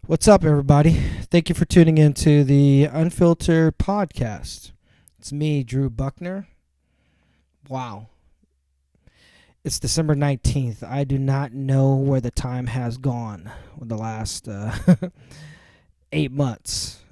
What's up, everybody? Thank you for tuning in to the Unfiltered podcast. It's me, Drew Buckner. Wow. It's December 19th. I do not know where the time has gone with the last 8 months.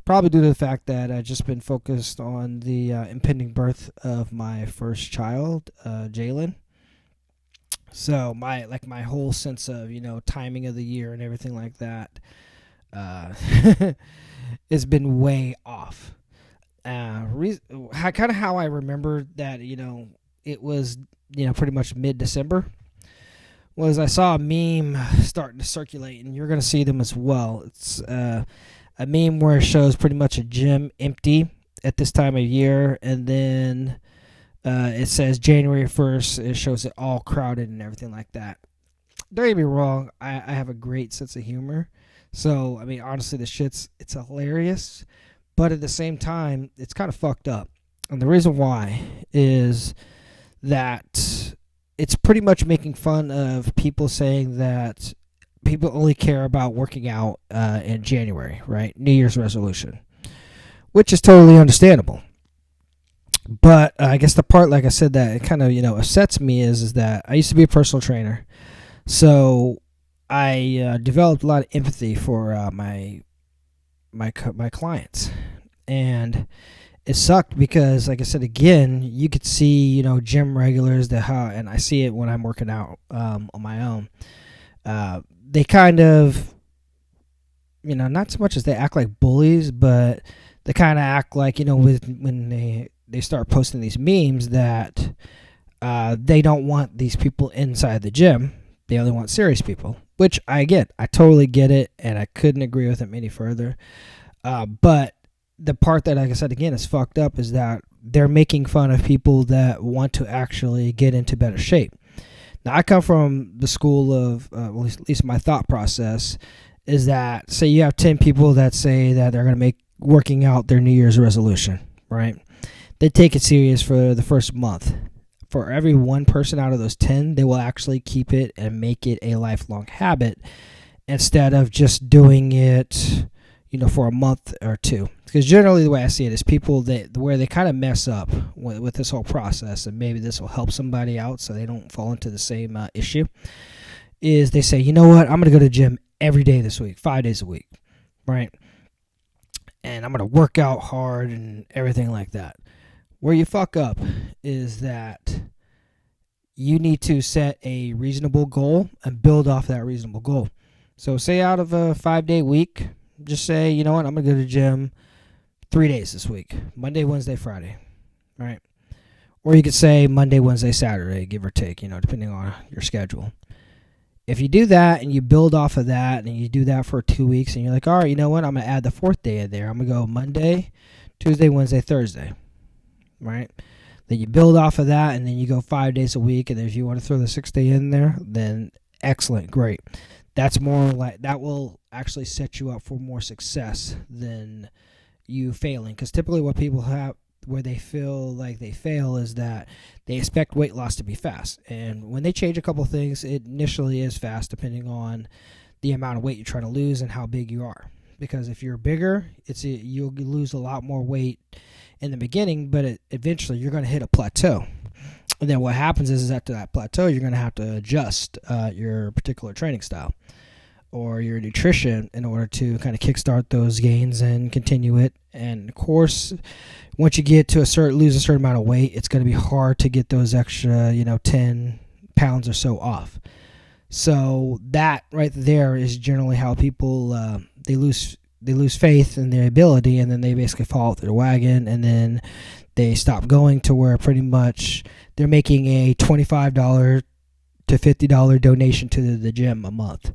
Probably due to the fact that I've just been focused on the impending birth of my first child, Jalen. So my whole sense of timing of the year and everything like that uh, has been way off. Kind of how I remember that it was pretty much mid-December was I saw a meme starting to circulate, and you're gonna see them as well. It's a meme where it shows pretty much a gym empty at this time of year, and then it says January 1st. It shows it all crowded and everything like that. Don't get me wrong. I have a great sense of humor. So, I mean, honestly, it's hilarious. But at the same time, it's kind of fucked up. And the reason why is that it's pretty much making fun of people saying that people only care about working out in January, right? New Year's resolution, which is totally understandable. But I guess the part, like I said, that it kind of upsets me is that I used to be a personal trainer, so I developed a lot of empathy for my clients, and it sucked because, like I said again, you could see gym regulars and I see it when I'm working out on my own. They kind of not so much as they act like bullies, but they kind of act like when they start posting these memes that they don't want these people inside the gym. They only want serious people, which I get. I totally get it, and I couldn't agree with them any further. But the part that, like I said again, is fucked up is that they're making fun of people that want to actually get into better shape. Now, I come from the school of, at least my thought process, is that, say you have 10 people that say that they're going to make working out their New Year's resolution, right? They take it serious for the first month. For every one person out of those 10, they will actually keep it and make it a lifelong habit instead of just doing it, for a month or two. Because generally the way I see it is people where they kind of mess up with this whole process, and maybe this will help somebody out so they don't fall into the same issue, is they say, you know what, I'm going to go to the gym every day this week, 5 days a week, right? And I'm going to work out hard and everything like that. Where you fuck up is that you need to set a reasonable goal and build off that reasonable goal. So say out of a 5-day week, just say, you know what, I'm going to go to the gym 3 days this week, Monday, Wednesday, Friday, right? Or you could say Monday, Wednesday, Saturday, give or take, depending on your schedule. If you do that and you build off of that and you do that for 2 weeks and you're like, all right, you know what, I'm going to add the 4th day in there. I'm going to go Monday, Tuesday, Wednesday, Thursday. Right? Then you build off of that, and then you go 5 days a week, and if you want to throw the 6th day in there, then excellent, great. That's more like, that will actually set you up for more success than you failing. Because typically what people have, where they feel like they fail, is that they expect weight loss to be fast. And when they change a couple of things, it initially is fast depending on the amount of weight you're trying to lose and how big you are. Because if you're bigger, you'll lose a lot more weight in the beginning, but eventually you're going to hit a plateau. And then what happens is after that plateau, you're going to have to adjust your particular training style or your nutrition in order to kind of kickstart those gains and continue it. And of course, once you get to lose a certain amount of weight, it's going to be hard to get those extra 10 pounds or so off. So that right there is generally how people they lose faith in their ability, and then they basically fall off their wagon, and then they stop going to where pretty much they're making a $25 to $50 donation to the gym a month.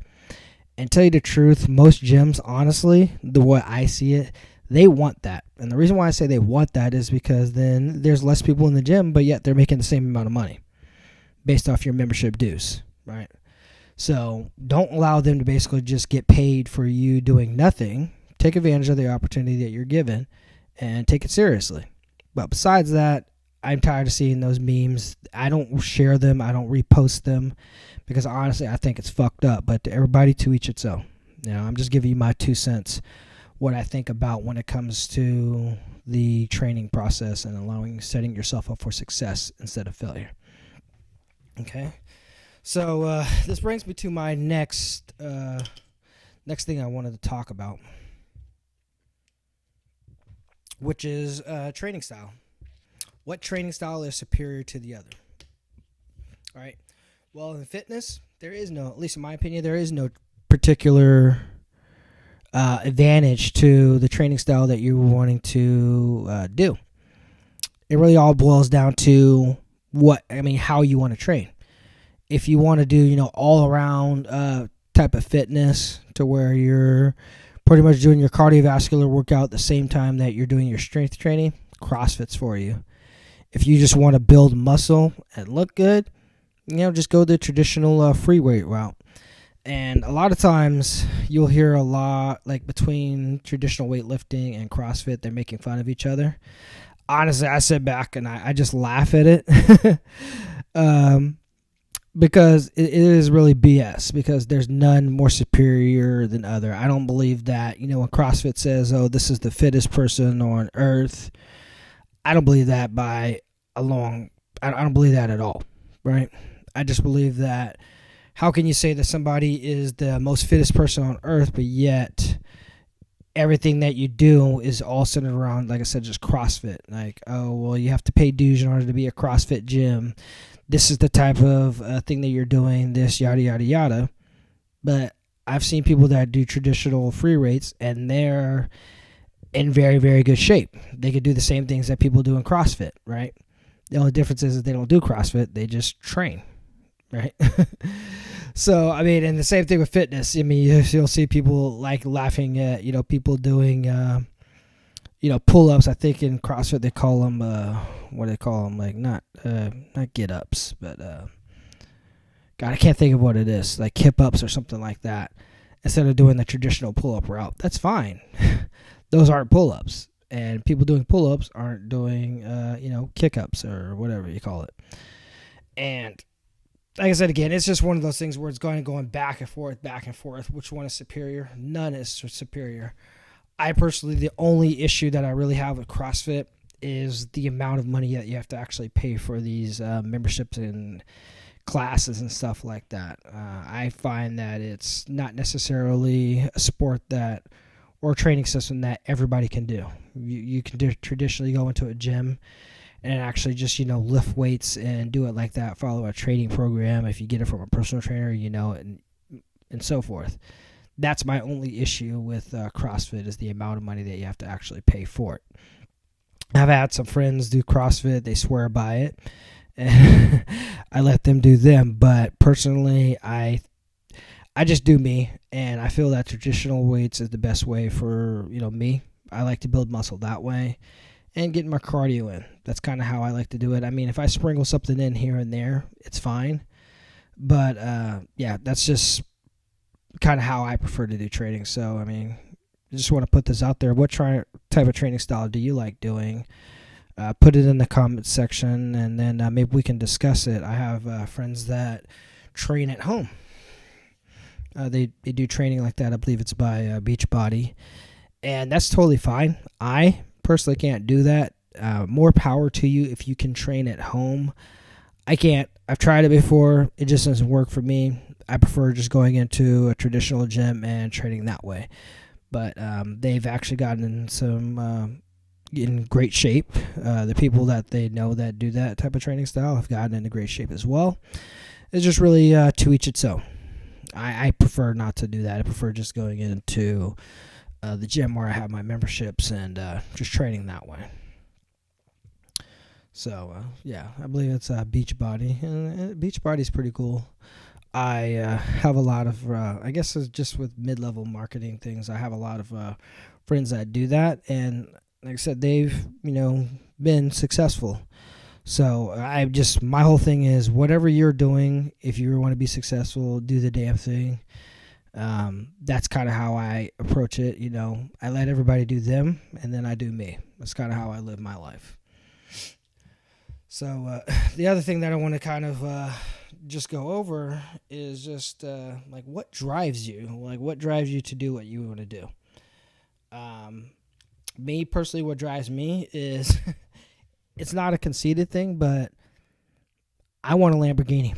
And tell you the truth, most gyms, honestly, the way I see it, they want that. And the reason why I say they want that is because then there's less people in the gym, but yet they're making the same amount of money based off your membership dues, right? So don't allow them to basically just get paid for you doing nothing. Take advantage of the opportunity that you're given and take it seriously. But besides that, I'm tired of seeing those memes. I don't share them. I don't repost them because honestly, I think it's fucked up. But to everybody, to each its own. I'm just giving you my 2 cents, what I think about when it comes to the training process and setting yourself up for success instead of failure. Okay, so this brings me to my next thing I wanted to talk about, which is training style. What training style is superior to the other? All right. Well, in fitness, there is no, at least in my opinion, there is no particular advantage to the training style that you're wanting to do. It really all boils down to how you want to train. If you want to do, all around type of fitness to where you're pretty much doing your cardiovascular workout at the same time that you're doing your strength training, CrossFit's for you. If you just want to build muscle and look good, just go the traditional free weight route. And a lot of times you'll hear a lot like between traditional weightlifting and CrossFit, they're making fun of each other. Honestly, I sit back and I just laugh at it because it is really BS, because there's none more superior than other. I don't believe that, when CrossFit says, oh, this is the fittest person on earth, I don't believe that I don't believe that at all, right? I just believe that how can you say that somebody is the most fittest person on earth, but yet everything that you do is all centered around, like I said, just CrossFit. Like, oh, well, you have to pay dues in order to be a CrossFit gym. This is the type of thing that you're doing, this, yada, yada, yada. But I've seen people that do traditional free weights, and they're in very, very good shape. They could do the same things that people do in CrossFit, right? The only difference is that they don't do CrossFit. They just train, right? So, and the same thing with fitness. You'll see people like laughing at, people doing, pull-ups. I think in CrossFit they call them, what do they call them? Like not get-ups, but, God, I can't think of what it is. Like hip-ups or something like that. Instead of doing the traditional pull-up route. That's fine. Those aren't pull-ups. And people doing pull-ups aren't doing, kick-ups or whatever you call it. And like I said, again, it's just one of those things where it's going back and forth. Which one is superior? None is superior. I personally, the only issue that I really have with CrossFit is the amount of money that you have to actually pay for these memberships and classes and stuff like that. I find that it's not necessarily a sport or a training system that everybody can do. You can traditionally go into a gym and actually just, lift weights and do it like that, follow a training program if you get it from a personal trainer, and so forth. That's my only issue with CrossFit, is the amount of money that you have to actually pay for it. I've had some friends do CrossFit. They swear by it. And I let them do them. But personally, I just do me. And I feel that traditional weights is the best way for, me. I like to build muscle that way and get my cardio in. That's kind of how I like to do it. If I sprinkle something in here and there, it's fine. But, that's just kind of how I prefer to do training. So, I just want to put this out there. What type of training style do you like doing? Put it in the comments section, and then maybe we can discuss it. I have friends that train at home. They do training like that. I believe it's by Beachbody, and that's totally fine. I personally can't do that. More power to you if you can train at home. I can't. I've tried it before. It just doesn't work for me. I prefer just going into a traditional gym and training that way. But they've actually gotten in great shape. The people that they know that do that type of training style have gotten into great shape as well. It's just really to each its own. I prefer not to do that. I prefer just going into the gym where I have my memberships and just training that way. So, I believe it's Beachbody. And Beachbody's pretty cool. I have a lot of, I guess it's just with mid-level marketing things, I have a lot of friends that do that. And like I said, they've, been successful. So my whole thing is whatever you're doing, if you want to be successful, do the damn thing. That's kind of how I approach it. I let everybody do them, and then I do me. That's kind of how I live my life. So the other thing that I want to kind of just go over is just like what drives you, to do what you want to do. Um, Me personally, what drives me is it's not a conceited thing, but I want a Lamborghini.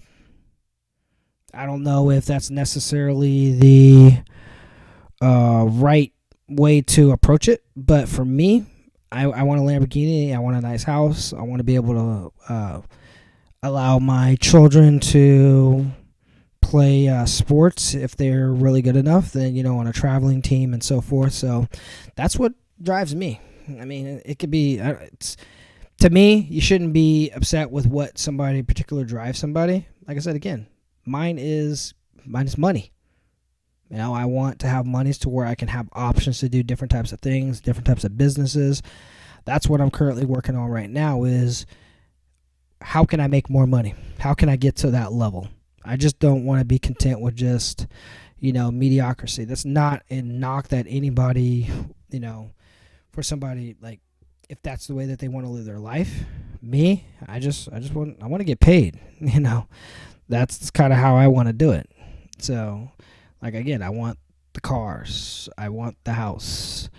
I don't know if that's necessarily the right way to approach it, but for me, I want a Lamborghini. I want a nice house. I want to be able to allow my children to play sports if they're really good enough, then, on a traveling team and so forth. So that's what drives me. I mean, it could be, to me, you shouldn't be upset with what somebody in particular drives somebody. Like I said, again, mine is money. I want to have monies to where I can have options to do different types of things, different types of businesses. That's what I'm currently working on right now is how can I make more money? How can I get to that level? I just don't want to be content with just, mediocrity. That's not a knock that anybody, for somebody, like, if that's the way that they want to live their life. Me, I want to get paid, That's kind of how I want to do it. So, like, again, I want the cars. I want the house.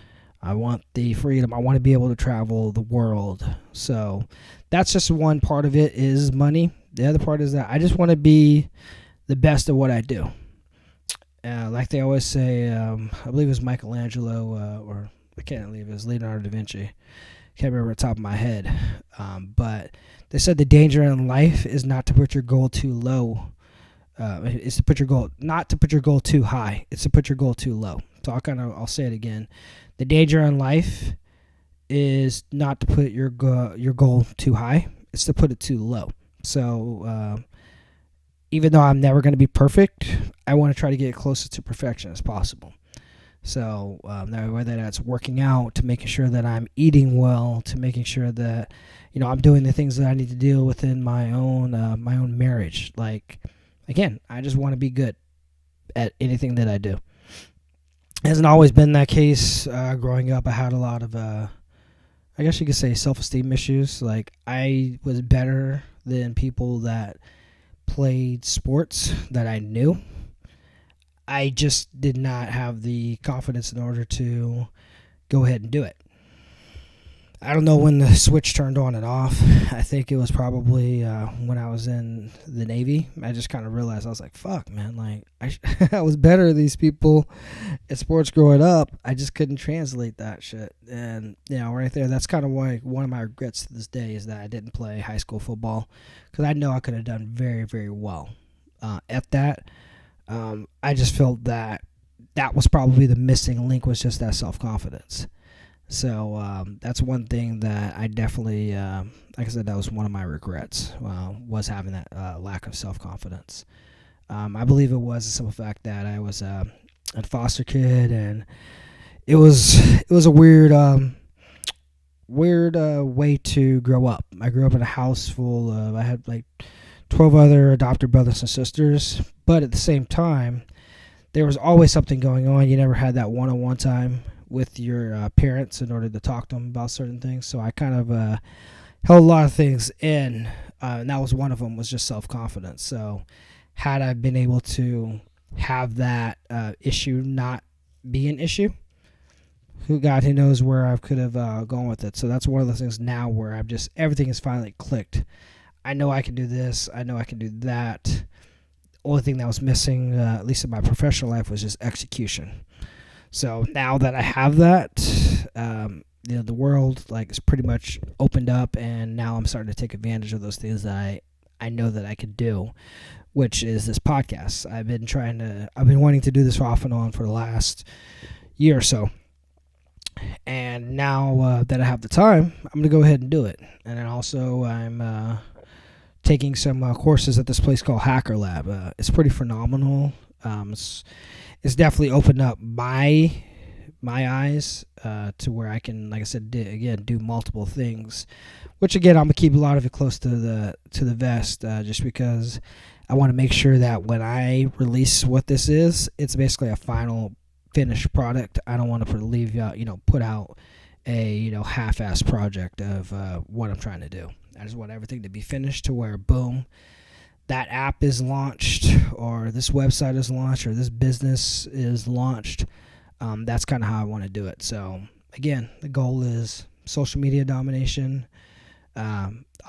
I want the freedom. I want to be able to travel the world. So that's just one part of it is money. The other part is that I just want to be the best at what I do. Like they always say, I believe it was Michelangelo, or I can't believe it was Leonardo da Vinci. Can't remember off the top of my head. But they said the danger in life is not to put your goal too low. It's to put your goal, not to put your goal too high. It's to put your goal too low. So I'll say it again. The danger in life is not to put your goal too high. It's to put it too low. So even though I'm never going to be perfect, I want to try to get close to perfection as possible. So whether that's working out, to making sure that I'm eating well, to making sure that I'm doing the things that I need to do within my own marriage. Like, again, I just want to be good at anything that I do. It hasn't always been that case. Growing up, I had a lot of, I guess you could say, self-esteem issues. Like, I was better than people that played sports that I knew. I just did not have the confidence in order to go ahead and do it. I don't know when the switch turned on and off. I think it was probably when I was in the Navy. I just kind of realized, I was like, fuck, man. Like, I was better than these people at sports growing up. I just couldn't translate that shit. And, right there, that's kind of why one of my regrets to this day is that I didn't play high school football. Because I know I could have done very, very well at that. I just felt that was probably the missing link, was just that self-confidence. So that's one thing that I definitely, like I said, that was one of my regrets, was having that lack of self-confidence. I believe it was the simple fact that I was a foster kid, and it was a weird way to grow up. I grew up in a house full of, I had like 12 other adopted brothers and sisters, but at the same time, there was always something going on. You never had that one-on-one time with your parents in order to talk to them about certain things. So I kind of held a lot of things in, and that was one of them, was just self-confidence. So had I been able to have that issue not be an issue, who knows where I could have gone with it. So that's one of those things now where everything is finally clicked. I know I can do this. I know I can do that. The only thing that was missing, at least in my professional life, was just execution. So now that I have that, the world is pretty much opened up, and now I'm starting to take advantage of those things that I know that I could do, which is this podcast. I've been wanting to do this off and on for the last year or so. And now that I have the time, I'm going to go ahead and do it. And then also I'm taking some courses at this place called Hacker Lab. It's pretty phenomenal. It's definitely opened up my eyes to where I can, like I said, do multiple things. Which again, I'm gonna keep a lot of it close to the vest, just because I want to make sure that when I release what this is, it's basically a final finished product. I don't want to put out a half-assed project of what I'm trying to do. I just want everything to be finished to where, boom, that app is launched, or this website is launched, or this business is launched. That's kind of how I want to do it. So again, the goal is social media domination,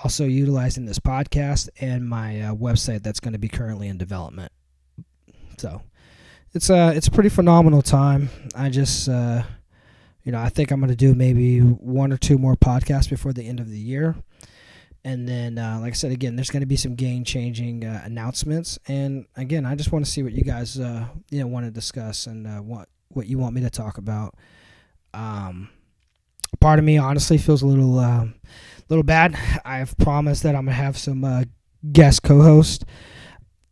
also utilizing this podcast and my website that's going to be currently in development. So it's a pretty phenomenal time. I just I think I'm going to do maybe 1 or 2 more podcasts before the end of the year. And then, like I said, again, there's going to be some game-changing announcements. And again, I just want to see what you guys, want to discuss and what you want me to talk about. Part of me, honestly, feels a little bad. I've promised that I'm going to have some guest co-host.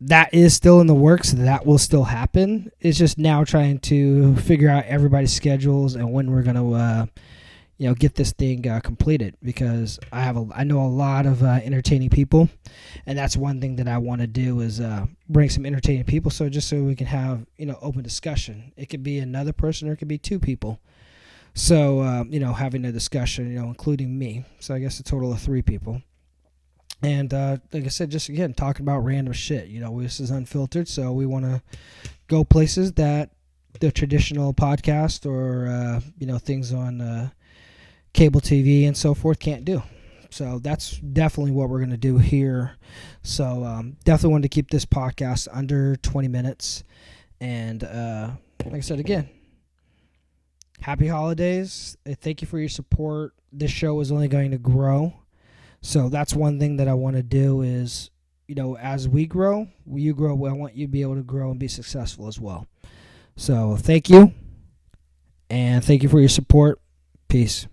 That is still in the works. That will still happen. It's just now trying to figure out everybody's schedules and when we're going to get this thing completed, because I know a lot of entertaining people, and that's one thing that I want to do is bring some entertaining people, so we can have open discussion. It could be another person or it could be 2 people. So having a discussion, including me. So I guess a total of 3 people. And like I said, just again talking about random shit. This is unfiltered, so we want to go places that the traditional podcast or things on cable TV and so forth can't do. So that's definitely what we're going to do here. So definitely wanted to keep this podcast under 20 minutes. And like I said, again, happy holidays. Thank you for your support. This show is only going to grow. So that's one thing that I want to do is, as we grow, you grow. I want you to be able to grow and be successful as well. So thank you. And thank you for your support. Peace.